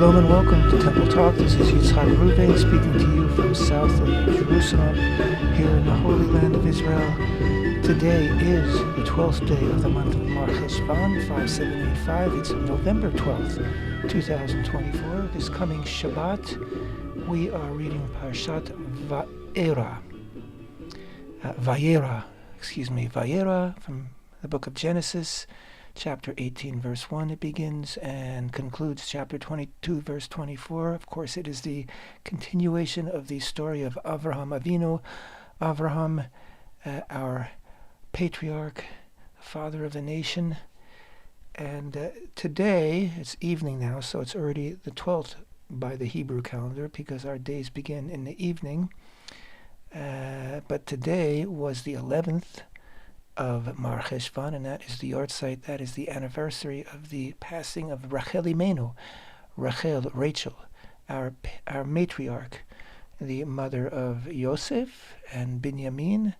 Shalom and welcome to Temple Talk. This is Yitzchak Ruvain speaking to you from south of Jerusalem, here in the Holy Land of Israel. Today is the 12th day of the month of Mar Cheshvan, 5785. It's November 12th, 2024. This coming Shabbat, we are reading Parshat Vayera from the book of Genesis. Chapter 18, verse 1, it begins and concludes chapter 22, verse 24. Of course, it is the continuation of the story of Avraham Avinu. Avraham, our patriarch, father of the nation. And today, it's evening now, so it's already the 12th by the Hebrew calendar because our days begin in the evening. But today was the 11th of Mar Cheshvan, and that is the yahrzeit, that is the anniversary of the passing of Rachel Imenu, Rachel, our matriarch, the mother of Yosef and Binyamin,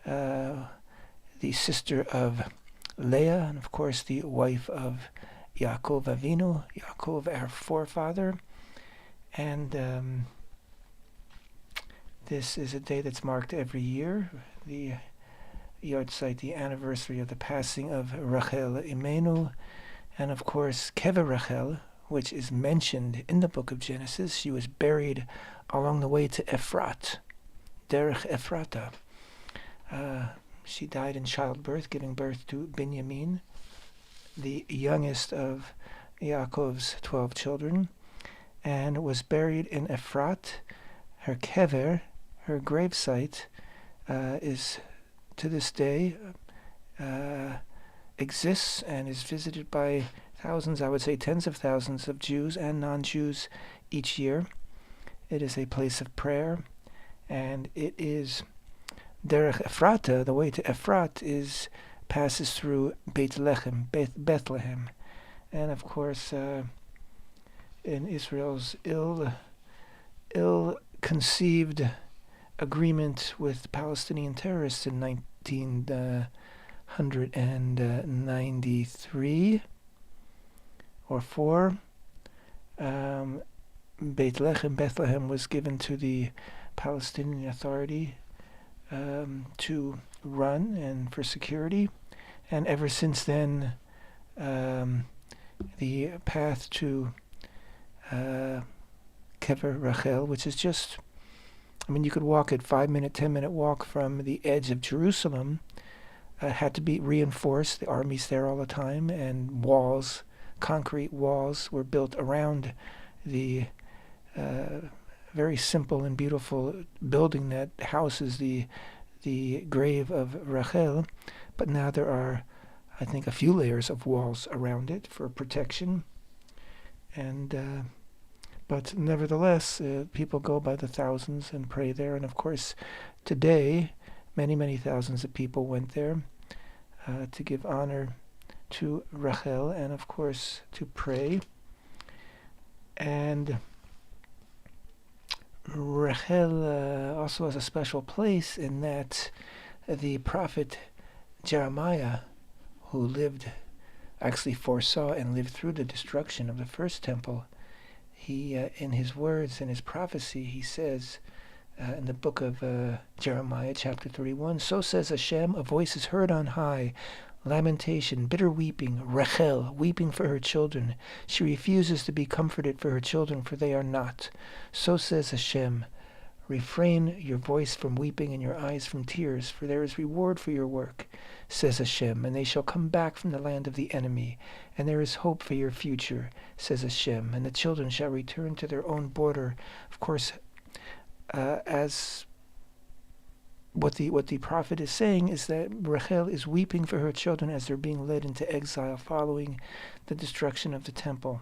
the sister of Leah, and of course the wife of Yaakov Avinu, Yaakov our forefather. And this is a day that's marked every year, the yahrzeit, the anniversary of the passing of Rachel Imenu, and of course Kever Rachel, which is mentioned in the book of Genesis. She was buried along the way to Ephrat, Derech Ephrata. She died in childbirth, giving birth to Binyamin, the youngest of Yaakov's 12 children, and was buried in Ephrat. Her kever, her gravesite, is to this day exists and is visited by thousands, I would say tens of thousands of Jews and non-Jews each year. It is a place of prayer, and it is Derech Ephrata. The way to Ephrat passes through Bethlehem, and of course in Israel's ill-conceived agreement with Palestinian terrorists in 1993 or 4. Bethlehem was given to the Palestinian Authority to run and for security, and ever since then the path to Kever Rachel, which is just, you could walk it 5-minute, 10-minute walk from the edge of Jerusalem, had to be reinforced. The army's there all the time, and walls, concrete walls, were built around the very simple and beautiful building that houses the grave of Rachel. But now there are, I think, a few layers of walls around it for protection. And but nevertheless, people go by the thousands and pray there. And of course, today, many, many thousands of people went there to give honor to Rachel and, of course, to pray. And Rachel also has a special place in that the prophet Jeremiah, who actually foresaw and lived through the destruction of the first temple, he, in his words, in his prophecy, he says in the book of Jeremiah, chapter 31, "So says HaShem, a voice is heard on high, lamentation, bitter weeping, Rachel, weeping for her children. She refuses to be comforted for her children, for they are not. So says HaShem, refrain your voice from weeping and your eyes from tears, for there is reward for your work, says HaShem, and they shall come back from the land of the enemy, and there is hope for your future, says HaShem, and the children shall return to their own border." Of course, as what the prophet is saying is that Rachel is weeping for her children as they're being led into exile following the destruction of the temple.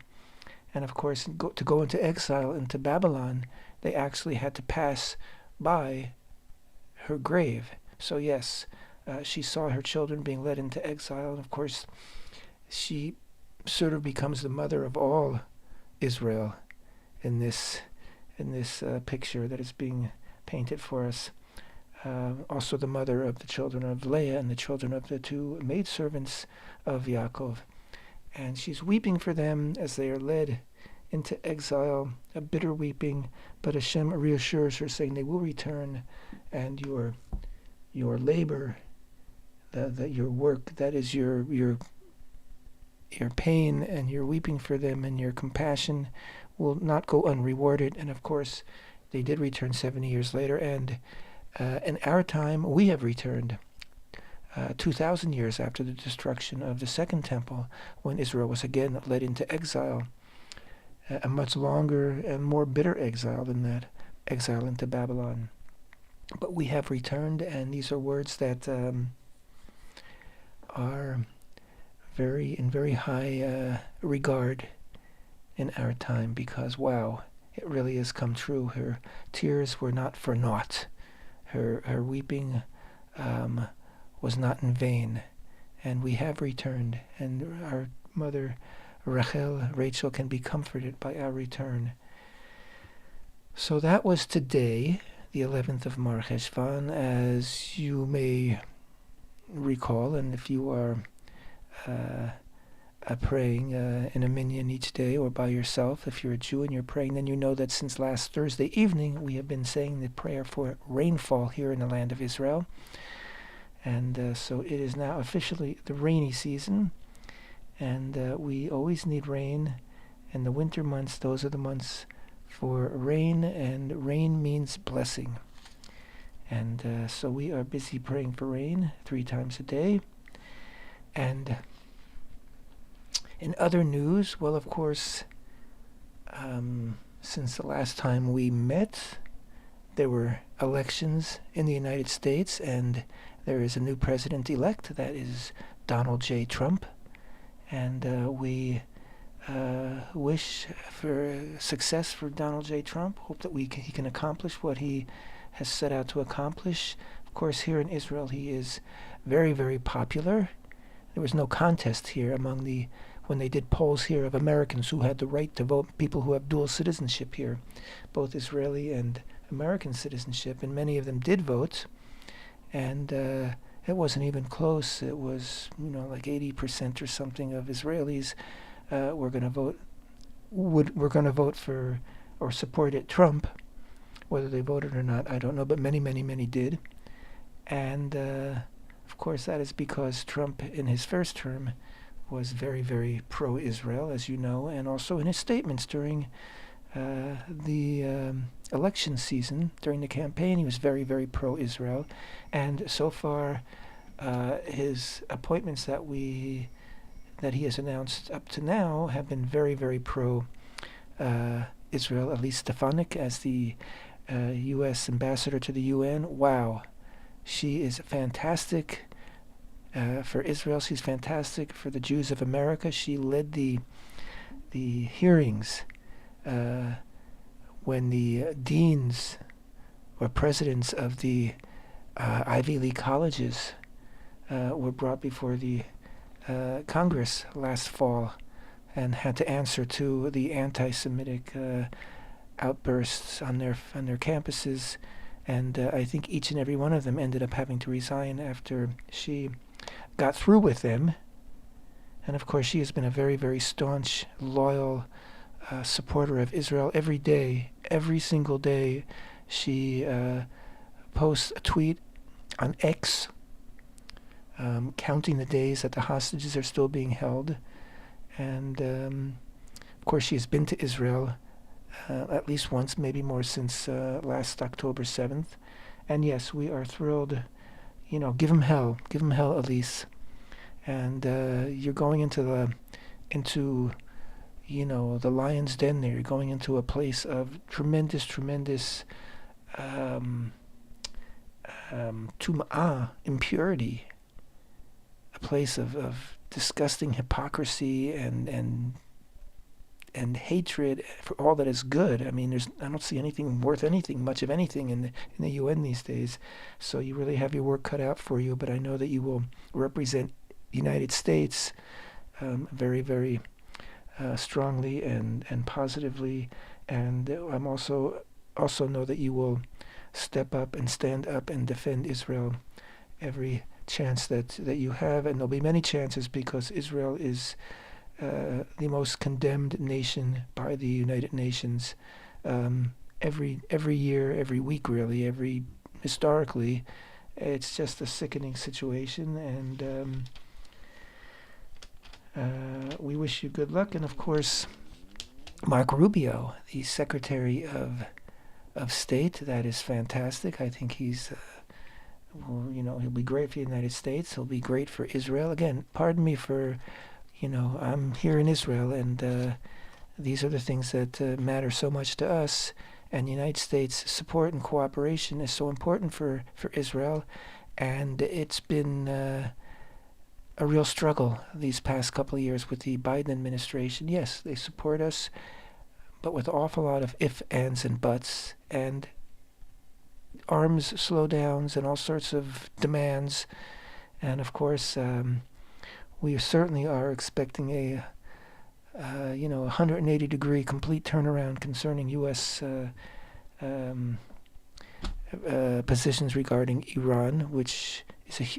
And of course, to go into exile into Babylon, they actually had to pass by her grave. So yes, she saw her children being led into exile, and of course, she sort of becomes the mother of all Israel in this picture that is being painted for us. Also the mother of the children of Leah and the children of the two maidservants of Yaakov. And she's weeping for them as they are led into exile, a bitter weeping, but HaShem reassures her, saying they will return, and your labor, your work, that is your pain and your weeping for them and your compassion will not go unrewarded. And of course, they did return 70 years later, and in our time, we have returned 2,000 years after the destruction of the Second Temple, when Israel was again led into exile, a much longer and more bitter exile than that, exile into Babylon. But we have returned, and these are words that are in very high regard in our time, because wow, it really has come true. Her tears were not for naught. Her weeping was not in vain, and we have returned, and our mother Rachel can be comforted by our return. So that was today, the 11th of Mar Cheshvan, as you may recall, and if you are praying in a minyan each day or by yourself, if you're a Jew and you're praying, then you know that since last Thursday evening we have been saying the prayer for rainfall here in the land of Israel. And so it is now officially the rainy season, and we always need rain. And the winter months, those are the months for rain, and rain means blessing. And so we are busy praying for rain 3 times a day. And in other news, well, of course, since the last time we met, there were elections in the United States, and there is a new president-elect, that is Donald J. Trump. And we wish for success for Donald J. Trump, hope that he can accomplish what he has set out to accomplish. Of course, here in Israel, he is very, very popular. There was no contest here when they did polls here of Americans who had the right to vote, people who have dual citizenship here, both Israeli and American citizenship, and many of them did vote. And it wasn't even close. It was, like 80% or something of Israelis were going to vote for or supported Trump. Whether they voted or not, I don't know, but many, many, many did. And of course, that is because Trump, in his first term, was very, very pro-Israel, as you know, and also in his statements during the election season, during the campaign, he was very, very pro-Israel. And so far, his appointments that he has announced up to now have been very, very pro-Israel. Elise Stefanik as the U.S. ambassador to the UN. Wow, she is fantastic for Israel. She's fantastic for the Jews of America. She led the hearings when the deans or presidents of the Ivy League colleges were brought before the Congress last fall and had to answer to the anti-Semitic outbursts on their campuses. And I think each and every one of them ended up having to resign after she got through with them. And of course, she has been a very, very staunch, loyal supporter of Israel. Every day, every single day, she posts a tweet on X counting the days that the hostages are still being held. And of course, she has been to Israel at least once, maybe more, since last October 7th. And yes, we are thrilled. Give them hell, Elise. And you're going into the lion's den there. You're going into a place of tremendous tum'ah, impurity, a place of disgusting hypocrisy and hatred for all that is good. I mean, I don't see anything worth anything, much of anything in the UN these days. So you really have your work cut out for you. But I know that you will represent the United States very, very strongly and positively. And I'm also know that you will step up and stand up and defend Israel every chance that you have. And there'll be many chances, because Israel is the most condemned nation by the United Nations. Every year, every week, really, historically, it's just a sickening situation, and we wish you good luck. And of course, Mark Rubio, the Secretary of State, that is fantastic. I think he's, he'll be great for the United States. He'll be great for Israel. Again, pardon me for, I'm here in Israel, and these are the things that matter so much to us. And the United States support and cooperation is so important for Israel. And it's been a real struggle these past couple of years with the Biden administration. Yes, they support us, but with an awful lot of ifs, ands, and buts, and arms slowdowns and all sorts of demands. And of course, we certainly are expecting a 180-degree complete turnaround concerning U.S. Positions regarding Iran, which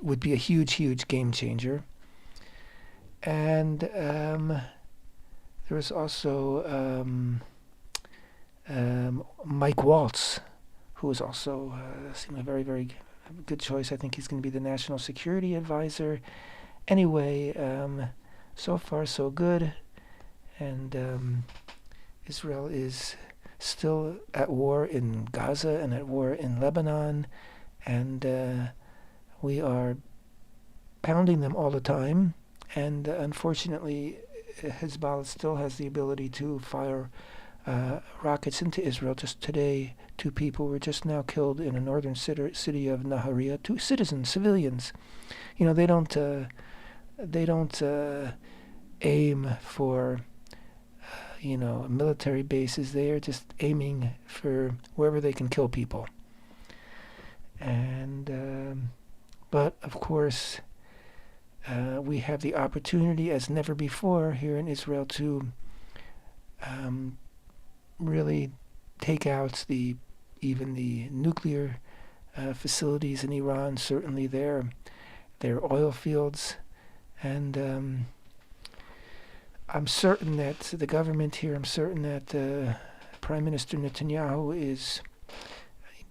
would be a huge game changer. And there was also Mike Waltz, who is also seemed a very good choice. I think he's going to be the national security advisor. Anyway, so far so good. And Israel is still at war in Gaza and at war in Lebanon, and we are pounding them all the time. And unfortunately, Hezbollah still has the ability to fire rockets into Israel. Just today, 2 people were just now killed in a northern city of Nahariya. 2 citizens, civilians. They don't aim for military bases. They are just aiming for wherever they can kill people. And but of course, we have the opportunity, as never before here in Israel, to really take out even the nuclear facilities in Iran. Certainly their oil fields, and I'm certain that the government here, I'm certain that Prime Minister Netanyahu is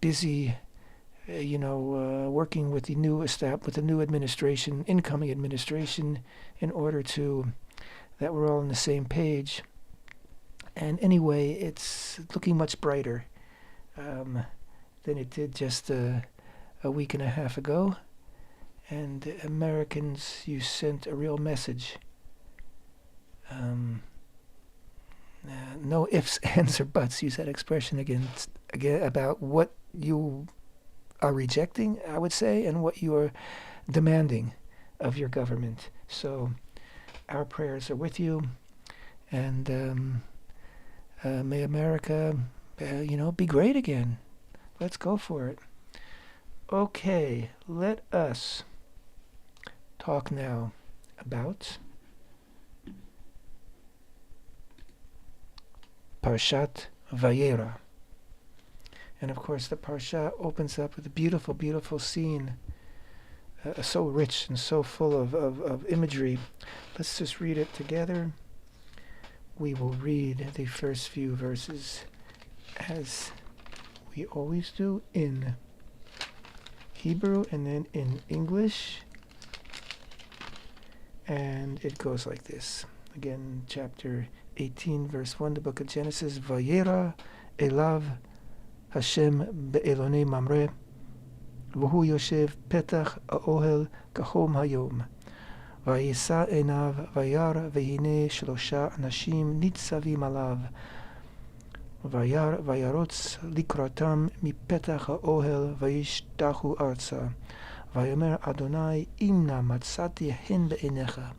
busy, working with the new administration, incoming administration, in order that we're all on the same page. And anyway, it's looking much brighter than it did just a week and a half ago. And Americans, you sent a real message. No ifs, ands, or buts. Use that expression again about what you are rejecting, I would say, and what you are demanding of your government. So our prayers are with you, and may America, be great again. Let's go for it. Okay, let us talk now about Parshat Vayera. And of course, the Parsha opens up with a beautiful scene, so rich and so full of imagery. Let's just read it together. We will read the first few verses, as we always do, in Hebrew and then in English. And it goes like this. Again, chapter 18, verse 1, the book of Genesis. Vayera elav HaShem be'elonei Mamre, v'hu yoshev petach ha'ohel kahom hayom. Vayisa enav vayar v'hine shlosha anashim nitzavim alav. Vayarotz likratam mipetach ha'ohel vayishtachu arza. Vayomer Adonai imna matzati hen be'enecha.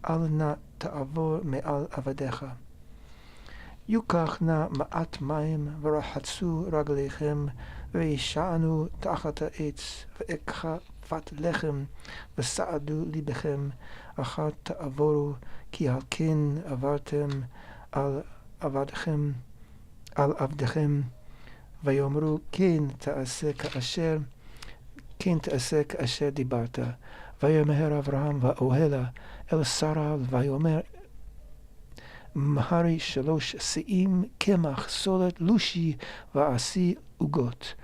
Al na ta'avor me'al avadecha. Yukach na ma'at mayim v'rahatzu raglechem v'yisha'anu ta'achat ha'etz v'ekcha fat lechem v'sa'adu libechem achat ta'avoru ki halkin avartem al avdechem v'yomru ken ta'aseh ka'asher ken ta'aseh ka'asher dibarta. Vayomer Avraham va'ohela el Sarah vayomer Mahari shalosh se'im kemach solet lushi va'asi ugot.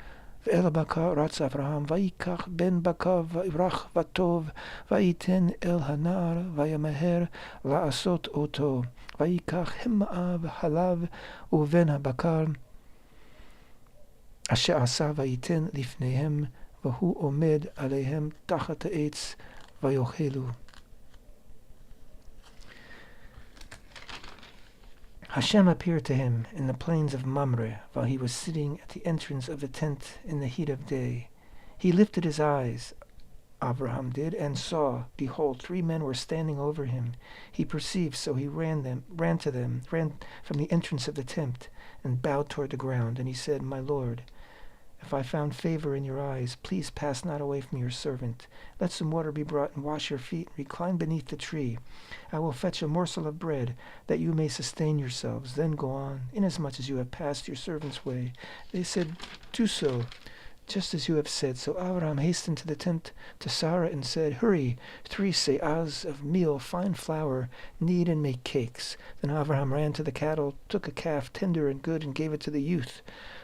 ואל הבקר רץ אברהם, ויקח בן בקר, ויברח וטוב, ויתן אל הנער, וימהר לעשות אותו. ויקח המאה וחלב, ובן הבקר, אשר עשה, ויתן לפניהם, והוא עומד עליהם תחת העץ, ויאכלו. HaShem appeared to him in the plains of Mamre while he was sitting at the entrance of the tent in the heat of day. He lifted his eyes, Avraham did, and saw, behold, 3 men were standing over him. He perceived, so he ran from the entrance of the tent, and bowed toward the ground. And he said, My Lord, if I found favor in your eyes, please pass not away from your servant. Let some water be brought, and wash your feet, and recline beneath the tree. I will fetch a morsel of bread, that you may sustain yourselves. Then go on, inasmuch as you have passed your servant's way. They said, Do so, just as you have said. So Avraham hastened to the tent to Sarah and said, Hurry, 3 seahs of meal, fine flour, knead and make cakes. Then Avraham ran to the cattle, took a calf, tender and good, and gave it to the youth,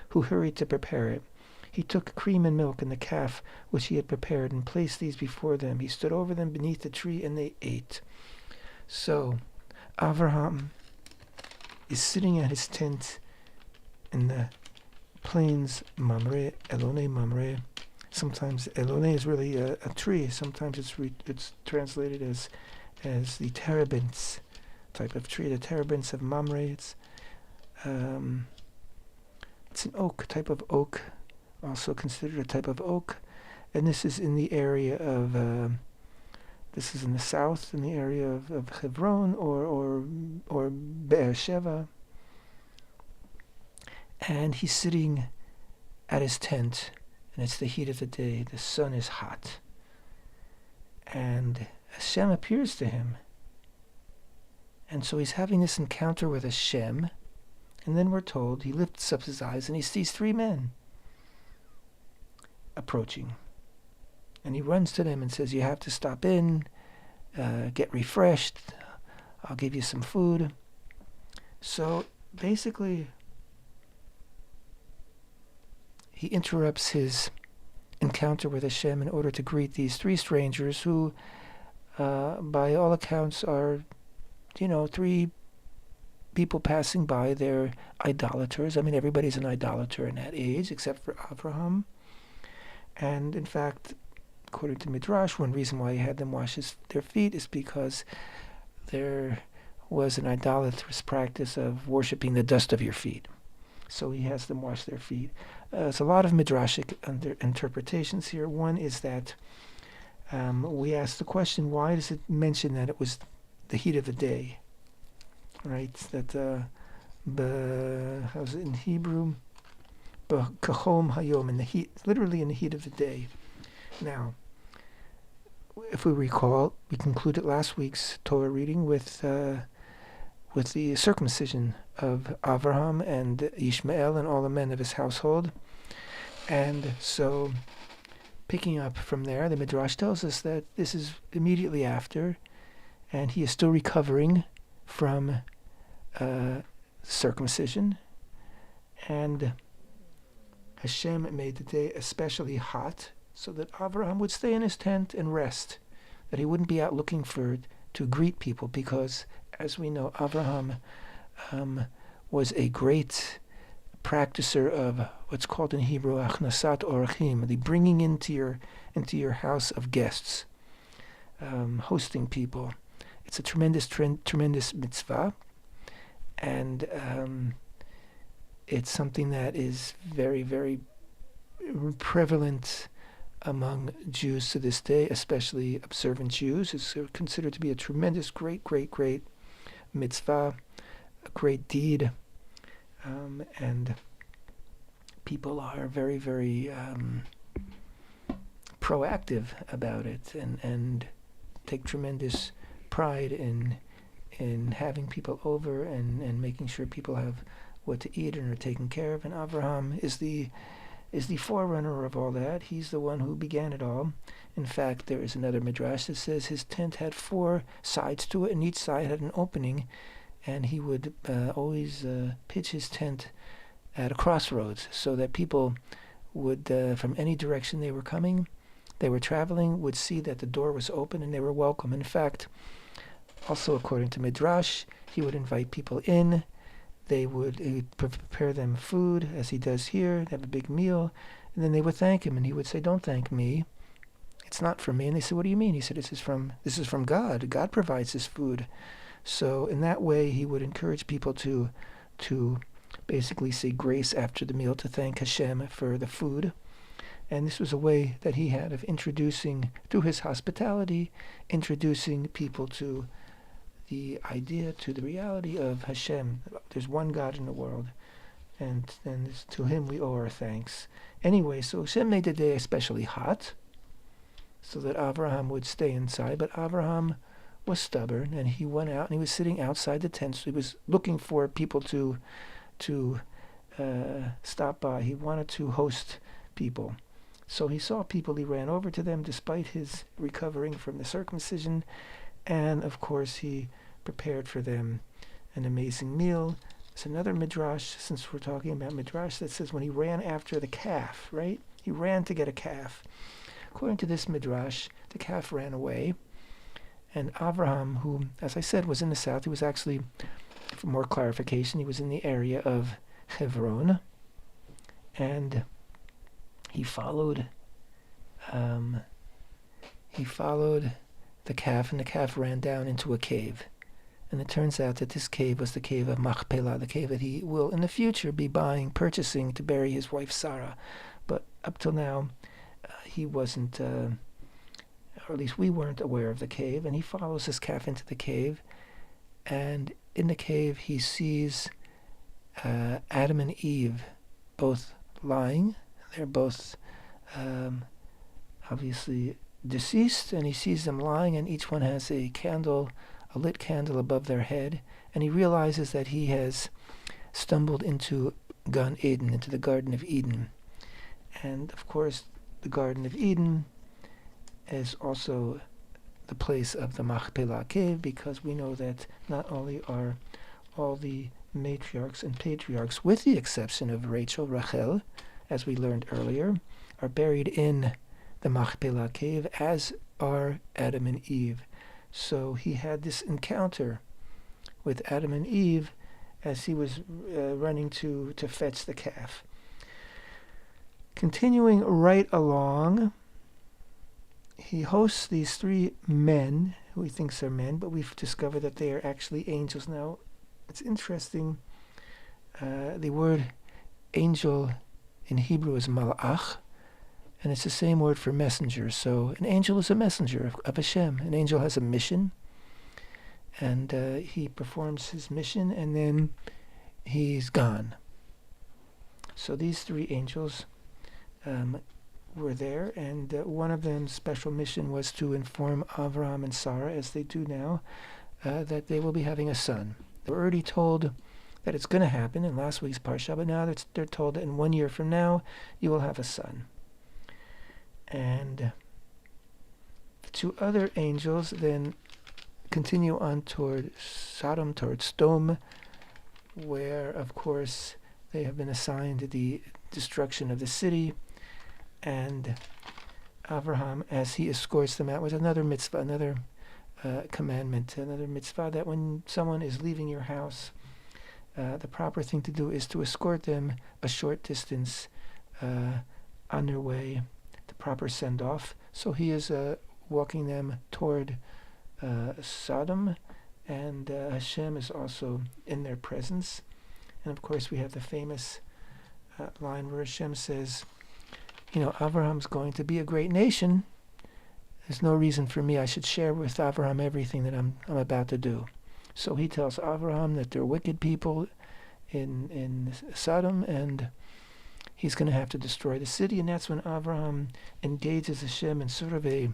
who hurried to prepare it. He took cream and milk and the calf which he had prepared, and placed these before them. He stood over them beneath the tree, and they ate. So Avraham is sitting at his tent in the plains Mamre, Elone Mamre. Sometimes Elone is really a tree. Sometimes it's translated as the terebinths type of tree. The terebinths of Mamre. It's an oak, type of oak. Also considered a type of oak, and this is in the area of this is in the south, in the area of Hebron or Beersheba. And he's sitting at his tent, and it's the heat of the day. The sun is hot, and HaShem appears to him, and so he's having this encounter with HaShem, and then we're told he lifts up his eyes and he sees 3 men approaching, and he runs to them and says, You have to stop in, get refreshed, I'll give you some food. So basically he interrupts his encounter with HaShem in order to greet these 3 strangers who by all accounts are 3 people passing by. They're idolaters. I mean, everybody's an idolater in that age except for Avraham. And in fact, according to Midrash, one reason why he had them wash their feet is because there was an idolatrous practice of worshipping the dust of your feet. So he has them wash their feet. There's a lot of midrashic interpretations here. One is that we ask the question, why does it mention that it was the heat of the day? Right? That, how's it in Hebrew? Kahom hayom, in the heat, literally in the heat of the day. Now, if we recall, we concluded last week's Torah reading with the circumcision of Avraham and Ishmael and all the men of his household. And so, picking up from there, the Midrash tells us that this is immediately after, and he is still recovering from circumcision, and HaShem made the day especially hot so that Avraham would stay in his tent and rest, that he wouldn't be out looking to greet people, because, as we know, Avraham was a great practicer of what's called in Hebrew achnasat orachim, the bringing into your house of guests, hosting people. It's a tremendous mitzvah, and it's something that is very, very prevalent among Jews to this day, especially observant Jews. It's considered to be a tremendous, great mitzvah, a great deed, and people are very, very proactive about it, and take tremendous pride in having people over and making sure people have what to eat and are taken care of. And Avraham is the forerunner of all that. He's the one who began it all. In fact, there is another midrash that says his tent had 4 sides to it, and each side had an opening, and he would always pitch his tent at a crossroads so that people would, from any direction they were traveling, would see that the door was open and they were welcome. In fact, also according to Midrash, he would invite people in. He would prepare them food, as he does here, have a big meal, and then they would thank him, and he would say, "Don't thank me. It's not for me." And they said, "What do you mean?" He said, This is from God. God provides this food." So in that way, he would encourage people to basically say grace after the meal to thank HaShem for the food. And this was a way that he had of introducing, through his hospitality, introducing people to the idea, to the reality of HaShem. There's one God in the world, and to him we owe our thanks. Anyway, so Hashem made the day especially hot, so that Avraham would stay inside, but Avraham was stubborn, and he went out, and he was sitting outside the tent, so he was looking for people to stop by. He wanted to host people. So he saw people, he ran over to them despite his recovering from the circumcision, and of course he prepared for them an amazing meal. There's another midrash, since we're talking about midrash, that says when he ran after the calf, right? He ran to get a calf. According to this midrash, the calf ran away, and Avraham, who, as I said, was in the south, he was actually, for more clarification, he was in the area of Hebron, and he followed the calf, and the calf ran down into a cave. And it turns out that this cave was the cave of Machpelah, the cave that he will in the future be purchasing to bury his wife Sarah. But up till now, he wasn't, or at least we weren't aware of the cave, and he follows this calf into the cave, and in the cave he sees Adam and Eve both lying. They're both obviously deceased, and he sees them lying, and each one has a lit candle above their head, and he realizes that he has stumbled into Gan Eden, into the Garden of Eden. And of course, the Garden of Eden is also the place of the Machpelah cave, because we know that not only are all the matriarchs and patriarchs, with the exception of Rachel, as we learned earlier, are buried in the Machpelah cave, as are Adam and Eve. So he had this encounter with Adam and Eve as he was running to fetch the calf. Continuing right along, he hosts these three men, who he thinks are men, but we've discovered that they are actually angels. Now, it's interesting, the word angel in Hebrew is malach, and it's the same word for messenger. So an angel is a messenger of Hashem. An angel has a mission, and he performs his mission, and then he's gone. So these three angels were there, and one of them's special mission was to inform Avraham and Sarah, as they do now, that they will be having a son. They were already told that it's going to happen in last week's parsha, but now they're told that in 1 year from now you will have a son. And the two other angels then continue on toward Sodom, toward Sodom, where, of course, they have been assigned the destruction of the city. And Avraham, as he escorts them out, with another mitzvah, another commandment, another mitzvah, that when someone is leaving your house, the proper thing to do is to escort them a short distance on their way, the proper send-off. So he is walking them toward Sodom, and Hashem is also in their presence. And of course we have the famous line where Hashem says, Avraham's going to be a great nation. There's no reason for me. I should share with Avraham everything that I'm about to do. So he tells Avraham that there are wicked people in Sodom, and he's going to have to destroy the city. And that's when Avraham engages Hashem in sort of a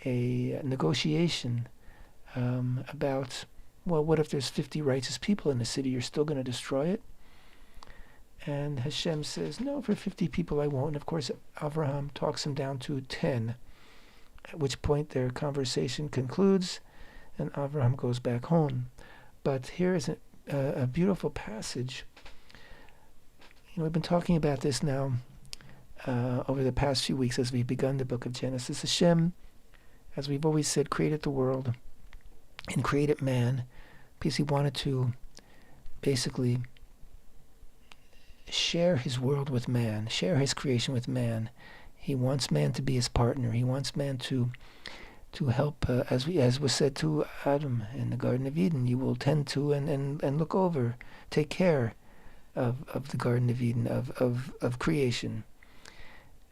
negotiation about, well, what if there's 50 righteous people in the city? You're still going to destroy it? And Hashem says, no, for 50 people I won't. And of course, Avraham talks him down to 10, at which point their conversation concludes, and Avraham goes back home. But here is a beautiful passage. We've been talking about this now over the past few weeks as we've begun the book of Genesis. Hashem, as we've always said, created the world and created man because he wanted to basically share his world with man, share his creation with man. He wants man to be his partner. He wants man to help, as was said to Adam in the Garden of Eden, you will tend to and look over, take care of the Garden of Eden, of creation.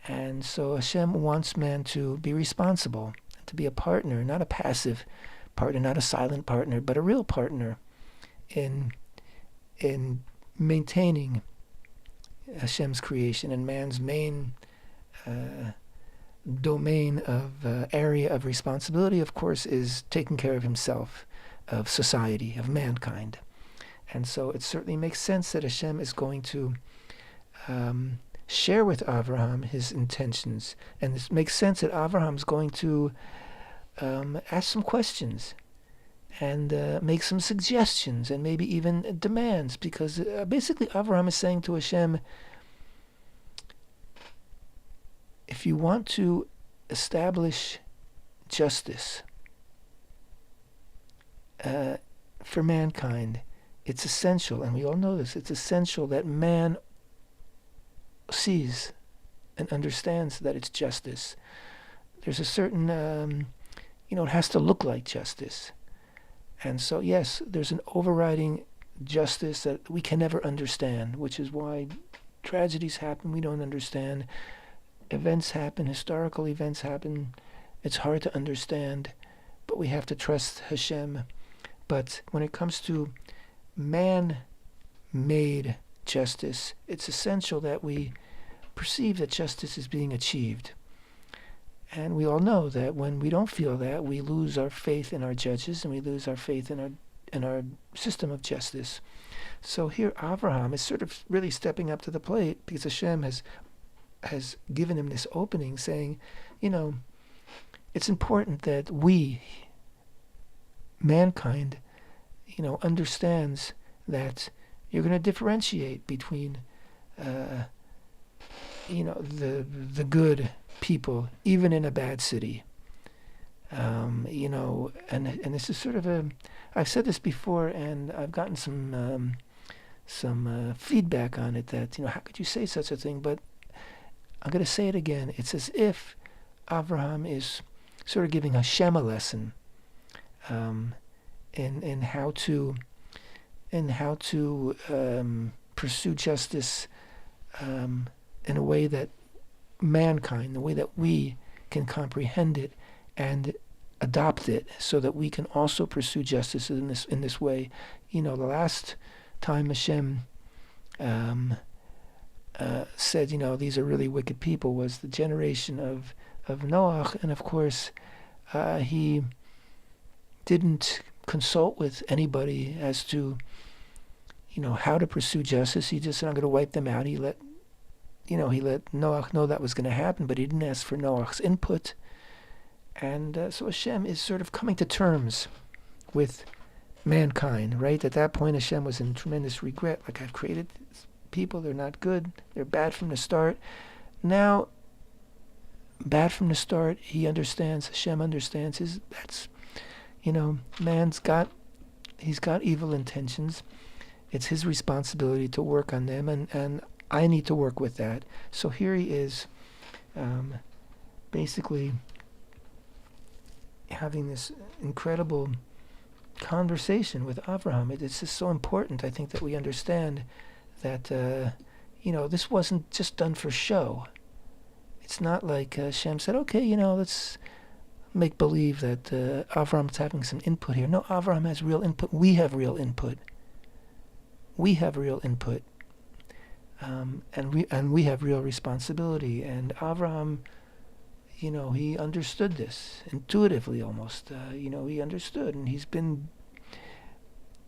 And so Hashem wants man to be responsible, to be a partner, not a passive partner, not a silent partner, but a real partner in maintaining Hashem's creation. And man's main domain of area of responsibility, of course, is taking care of himself, of society, of mankind. And so it certainly makes sense that Hashem is going to share with Avraham his intentions. And it makes sense that Avraham's going to ask some questions and make some suggestions and maybe even demands, because basically Avraham is saying to Hashem, if you want to establish justice for mankind, it's essential, and we all know this, it's essential that man sees and understands that it's justice. There's a certain, it has to look like justice. And so, yes, there's an overriding justice that we can never understand, which is why tragedies happen we don't understand. Events happen, historical events happen. It's hard to understand, but we have to trust Hashem. But when it comes to man-made justice, it's essential that we perceive that justice is being achieved. And we all know that when we don't feel that, we lose our faith in our judges and we lose our faith in our system of justice. So here Avraham is sort of really stepping up to the plate because Hashem has given him this opening saying, it's important that we, mankind, understands that you're going to differentiate between, the good people, even in a bad city. And this is sort of I've said this before, and I've gotten some feedback on it that, how could you say such a thing? But I'm going to say it again. It's as if Avraham is sort of giving Hashem a lesson in how to pursue justice in a way that mankind, the way that we can comprehend it and adopt it, so that we can also pursue justice in this way. The last time Hashem said, these are really wicked people, was the generation of Noah, and of course he didn't consult with anybody as to how to pursue justice. He just said, I'm going to wipe them out. He let Noah know that was going to happen, but he didn't ask for Noah's input. And so Hashem is sort of coming to terms with mankind, right? At that point, Hashem was in tremendous regret. Like, I've created people, they're not good, they're bad from the start. Now, bad from the start, he understands, Hashem understands, he's got evil intentions. It's his responsibility to work on them, and I need to work with that. So here he is, basically having this incredible conversation with Avraham. It's just so important, I think, that we understand that, this wasn't just done for show. It's not like Hashem said, okay, let's make believe that Avraham's having some input here. No, Avraham has real input. We have real input. We have real input. And we have real responsibility. And Avraham, he understood this intuitively almost. He understood, and he's been,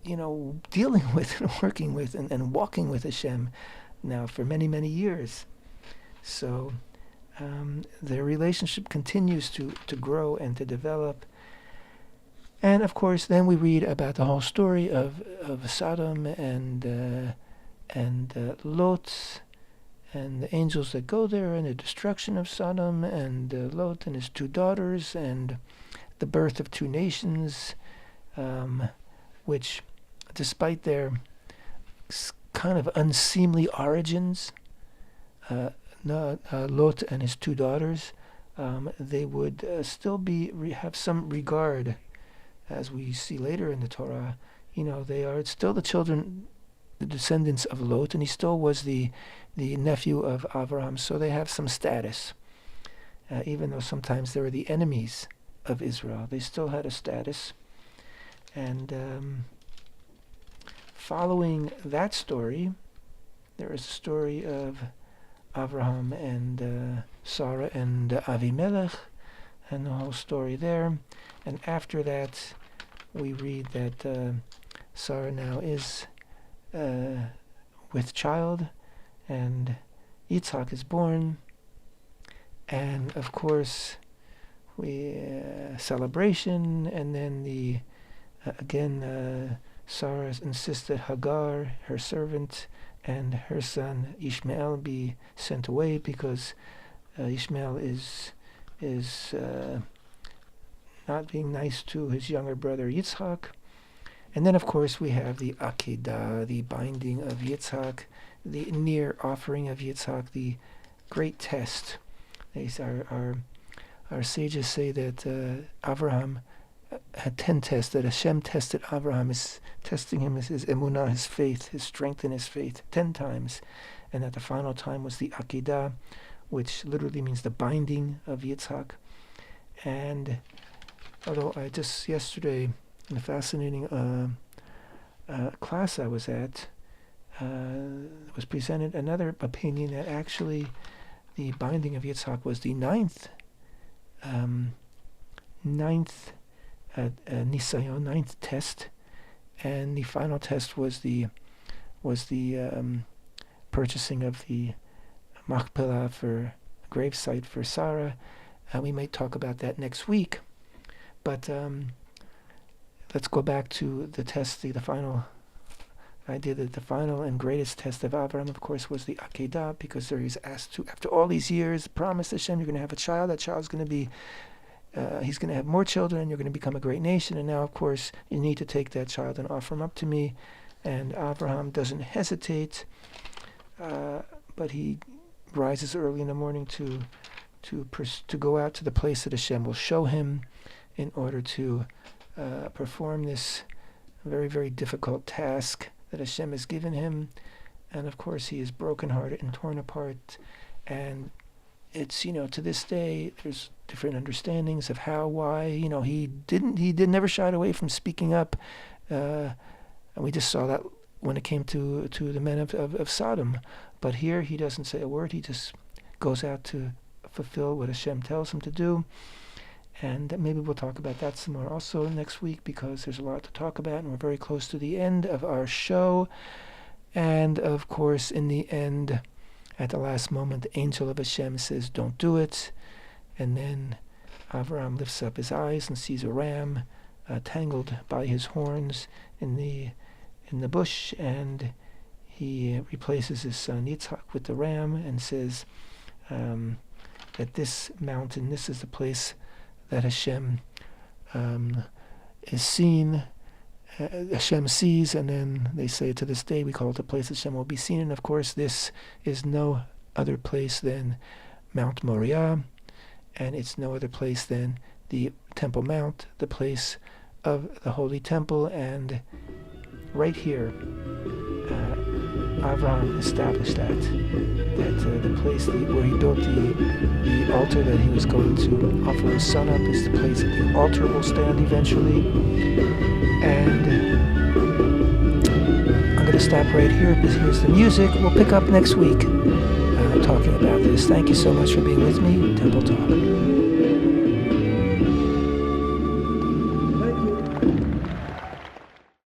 dealing with and working with and walking with Hashem now for many, many years. So their relationship continues to grow and to develop. And of course, then we read about the whole story of Sodom and Lot, and the angels that go there, and the destruction of Sodom, and Lot and his two daughters, and the birth of two nations, which, despite their kind of unseemly origins, Lot and his two daughters, they would still have some regard, as we see later in the Torah. They are still the children, the descendants of Lot, and he still was the nephew of Avraham, so they have some status. Even though sometimes they were the enemies of Israel, they still had a status. And following that story, there is a story of Avraham and Sarah and Avimelech, and the whole story there. And after that, we read that Sarah now is with child, and Yitzchak is born. And of course, we celebration, and then again Sarah insists that Hagar, her servant, and her son Ishmael be sent away, because Ishmael is not being nice to his younger brother Yitzchak. And then, of course, we have the Akedah, the binding of Yitzchak, the near offering of Yitzchak, the great test. Our sages say that Avraham had 10 tests, that HaShem tested Avraham, is testing him as his emunah, his faith, his strength in his faith, 10 times. And that the final time was the Akedah, which literally means the binding of Yitzchak. And although I just yesterday, in a fascinating class I was at, was presented another opinion that actually the binding of Yitzchak was the ninth nisayon, ninth test, and the final test was the purchasing of the machpelah for a gravesite for Sarah. We may talk about that next week, but let's go back to the test, the final idea that the final and greatest test of Avraham, of course, was the Akedah, because there he's asked to, after all these years, promise Hashem, you're going to have a child. That child's going to be, he's going to have more children, you're going to become a great nation, and now, of course, you need to take that child and offer him up to me. And Avraham doesn't hesitate, but he rises early in the morning to go out to the place that Hashem will show him in order to perform this very, very difficult task that Hashem has given him. And of course he is brokenhearted and torn apart, and it's, to this day there's different understandings of how, why, he never shied away from speaking up, and we just saw that when it came to the men of Sodom. But here he doesn't say a word, he just goes out to fulfill what Hashem tells him to do. And maybe we'll talk about that some more also next week, because there's a lot to talk about, and we're very close to the end of our show. And of course, in the end, at the last moment, the angel of Hashem says, don't do it. And then Avraham lifts up his eyes and sees a ram tangled by his horns in the bush, and he replaces his son Yitzchak with the ram, and says that this mountain, this is the place that Hashem is seen, Hashem sees. And then they say, to this day we call it the place Hashem will be seen. And of course this is no other place than Mount Moriah, and it's no other place than the Temple Mount, the place of the Holy Temple. And right here Avraham established that the place where he built the altar that he was going to offer his son up is the place that the altar will stand eventually. And I'm going to stop right here, because here's the music. We'll pick up next week talking about this. Thank you so much for being with me. Temple Talk.